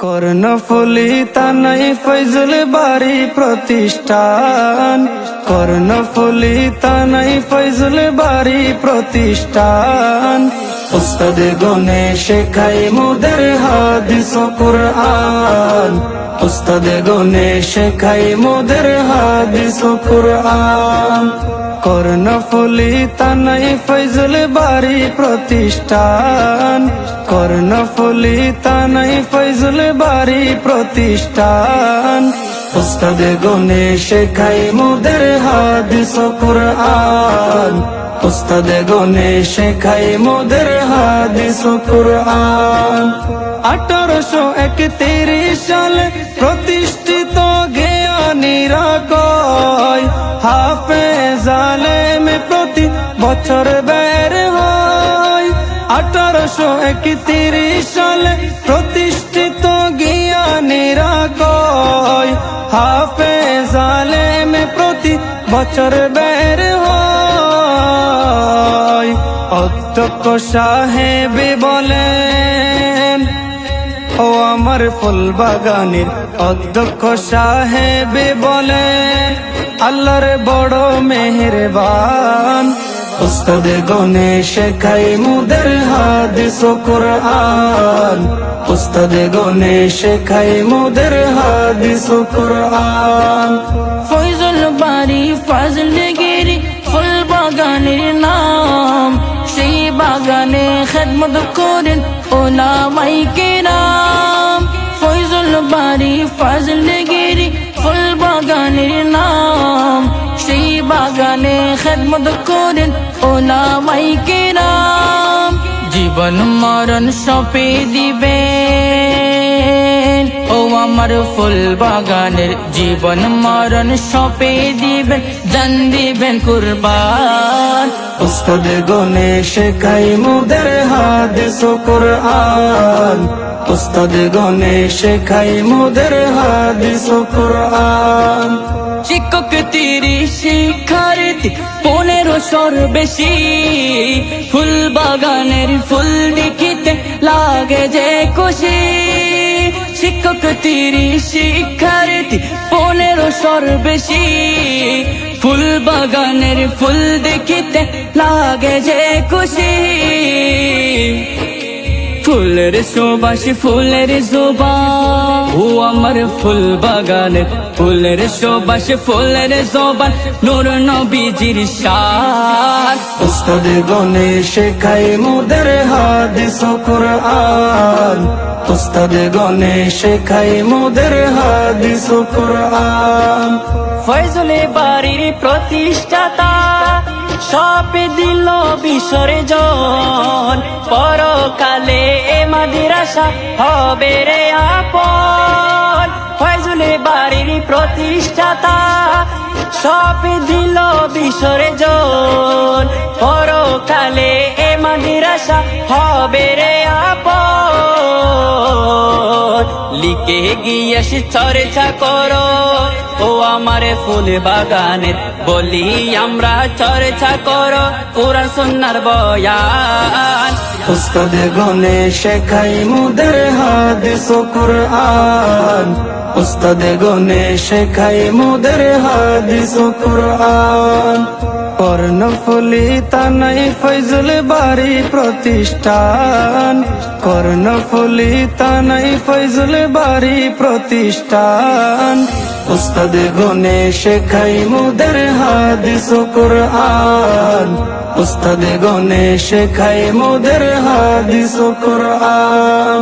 কর্ণফুলী তানাই ফয়জুল বাড়ি প্রতিষ্ঠান, কর্ণফুলী তানাই ফয়জুল বাড়ি প্রতিষ্ঠান। উস্তাদ গনে শেখাই মোদের হাদিস ও কুরআন, উস্তাদ গনে শেখাই মোদের হাদিস ও কুরআন। কর্ণফুলী তানাই ফয়জুল বাড়ি প্রতিষ্ঠান, কর্ণফুলী তানাই ফয়জুল বাড়ি প্রতিষ্ঠান। উস্তাদ গনে শেখাই মোদের হাদিস ও কুরআন, উস্তাদ গনে শেখাই মোদের হাদিস ও কুরআন। 1831 সালে প্রতিষ্ঠিত জ্ঞানীরা কয়, হাফেজ আলেম প্রতি বছর বের হয়। 1831 সালে প্রতিষ্ঠিত জ্ঞানীরা কয়, হাফেজ আলেম প্রতি বছর বের হয়। অধ্যক্ষ সাহেব বলেন, ও আমার ফুল বাগানের অধ্যক্ষ সাহেব বলেন, আল্লাহর বড় মেহেরবান। উস্তাদ গনে শেখাই মোদের হাদিস ও কুরআন, উস্তাদ গনে শেখাই মোদের হাদিস ও কুরআন। ফয়জুল বাড়ি ফাজলগিরি ফুল বাগানের নাম, সেই বাগানে খেদমত করেন উলামায়ে কেরাম। ফয়জুল বাড়ি ফাজলগিরি ফুল বাগানের নাম, সেই বাগানে খেদমত করেন উলামায়ে কেরাম। জীবন মরণ সপে দিবেন, ও আমার ফুল বাগানের জীবন মরণ সপে দিবেন, জান দিবেন কুরবান। উস্তাদ গনে শেখাই মোদের হাদিস ও কুরআন, উস্তাদ গনে শেখাই মোদের হাদিস ও কুরআন। শিক্ষক তিরি শিক্ষার্থী 1500 বেশি, ফুল বাগানের ফুল দেখিতে লাগে যে খুশি। শিক্ষক তিরি শিক্ষার্থী 1500 বেশি, ফুল বাগানের ফুল দেখিতে লাগে যে খুশি। ফুলের সুবাস ফুলের জোবান, ও আমার ফুল বাগানের ফুলের সুবাস ফুলের জোবান, নূর নবীজির শান। উস্তাদ গনে শেখাই মোদের হাদিস ও কুরআন, উস্তাদ গনে শেখাই মোদের হাদিস ও কুরআন। ফয়জুল বাড়ির প্রতিষ্ঠাতা সপে দিল বিসর্জন, পরকালে এ মাদ্রাসা হবে রে আপন। ফয়জুল বাড়ির প্রতিষ্ঠাতা সপে দিল বিসর্জন, পরকালে এ মাদ্রাসা হবে রে আপন। লিখে গিয়ে চর্চা করো, ও আমার ফুল বাগানের বলি আমরা চর্চা করো কুরআন সুন্নাহর বয়ান। উস্তাদ গনে শেখাই মোদের হাদিস ও কুরআন, উস্তাদ গনে শেখাই মোদের হাদিস ও কুরআন। কর্ণফুলী তানাই ফয়জুল বাড়ি প্রতিষ্ঠান, কর্ণফুলী তানাই ফয়জুল বাড়ি প্রতিষ্ঠান। উস্তাদ গনে শেখাই মোদের হাদিস ও কুরআন, উস্তাদ গনে শেখাই মোদের হাদিস ও কুরআন।